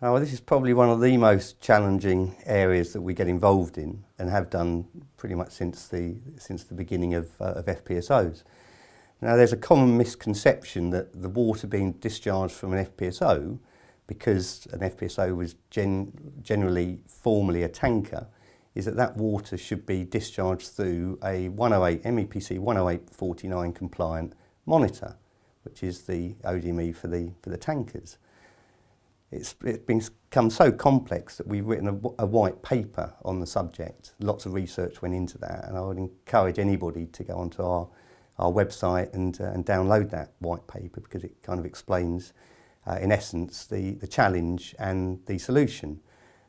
Well, this is probably one of the most challenging areas that we get involved in and have done pretty much since the beginning of Fpso's. Now, there's a common misconception that the water being discharged from an Fpso, because an Fpso was generally formerly a tanker, is that water should be discharged through a 108 MEPC 108-49 compliant monitor, which is the ODME for the tankers. It's become so complex that we've written a white paper on the subject. Lots of research went into that, and I would encourage anybody to go onto our website and download that white paper, because it kind of explains, in essence, the challenge and the solution.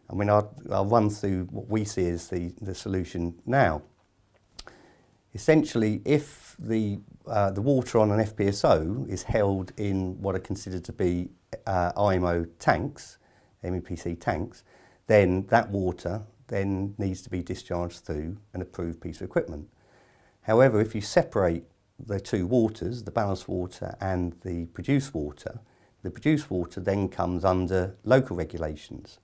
I mean, I'll run through what we see as the solution now. Essentially, if the water on an Fpso is held in what are considered to be IMO tanks, MEPC tanks, then that water then needs to be discharged through an approved piece of equipment. However, if you separate the two waters, the ballast water and the produced water then comes under local regulations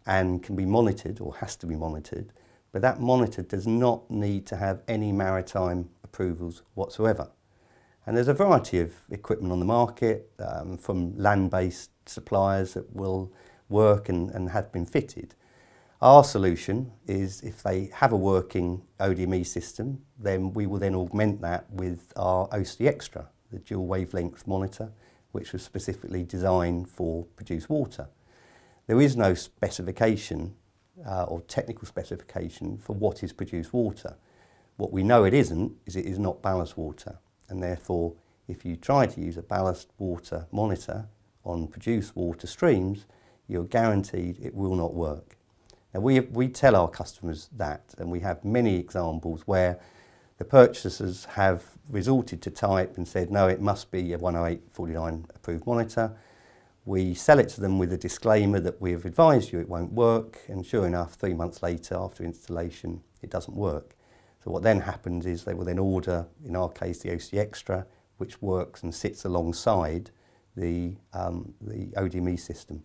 and can be monitored, or has to be monitored, but that monitor does not need to have any maritime approvals whatsoever. And there's a variety of equipment on the market, from land-based suppliers that will work and have been fitted. Our solution is, if they have a working ODME system, then we will then augment that with our OC Extra, the dual wavelength monitor, which was specifically designed for produced water. There is no specification or technical specification for what is produced water. What we know it isn't is it is not ballast water, and therefore if you try to use a ballast water monitor on produced water streams, you're guaranteed it will not work. Now we tell our customers that, and we have many examples where the purchasers have resorted to type and said, no, it must be a 108-49 approved monitor. We sell it to them with a disclaimer that we have advised you it won't work, and sure enough, 3 months later after installation, it doesn't work. So what then happens is they will then order, in our case, the OC Extra, which works and sits alongside the ODME system.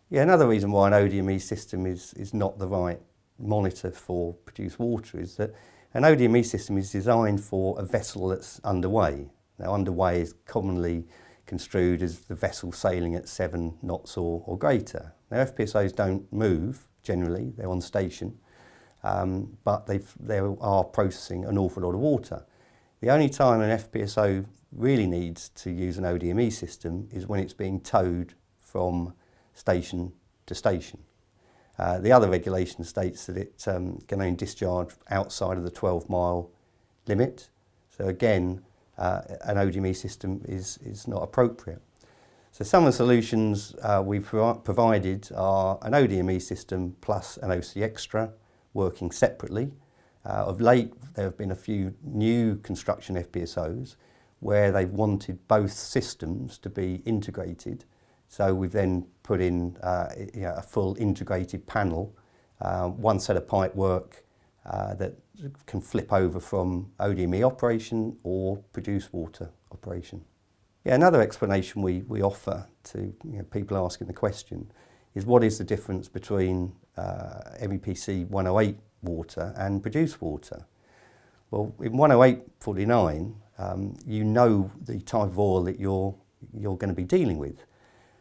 Yeah, another reason why an ODME system is not the right monitor for produced water is that an ODME system is designed for a vessel that's underway. Now, underway is commonly construed as the vessel sailing at 7 knots or greater. Now, Fpsos don't move generally, they're on station, but they are processing an awful lot of water. The only time an Fpso really needs to use an ODME system is when it's being towed from station to station. The other regulation states that it can only discharge outside of the 12-mile limit. So again, an ODME system is not appropriate. So some of the solutions we've provided are an ODME system plus an OC Extra working separately. Of late, there have been a few new construction Fpsos where they've wanted both systems to be integrated. So we've then put in a full integrated panel, one set of pipe work that can flip over from ODME operation or produced water operation. Yeah, another explanation we offer to people asking the question is, what is the difference between MEPC 108 water and produced water? Well, in 108-49, you know the type of oil that you're going to be dealing with,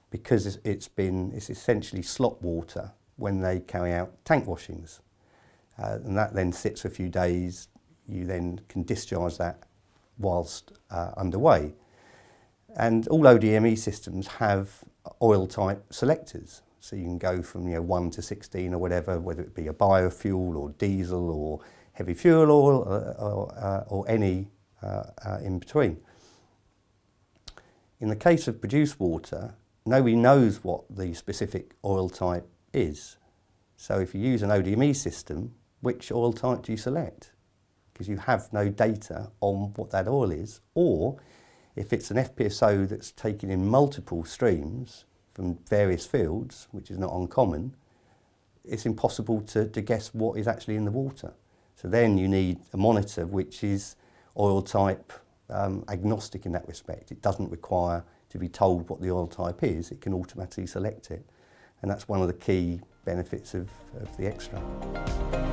because it's essentially slop water when they carry out tank washings. And that then sits for a few days. You then can discharge that whilst underway. And all ODME systems have oil type selectors. So you can go from 1 to 16 or whatever, whether it be a biofuel or diesel or heavy fuel oil or any in between. In the case of produced water, nobody knows what the specific oil type is. So if you use an ODME system, which oil type do you select? Because you have no data on what that oil is. Or if it's an Fpso that's taken in multiple streams from various fields, which is not uncommon, it's impossible to guess what is actually in the water. So then you need a monitor which is oil type agnostic in that respect. It doesn't require to be told what the oil type is, it can automatically select it. and that's one of the key benefits of the Extra.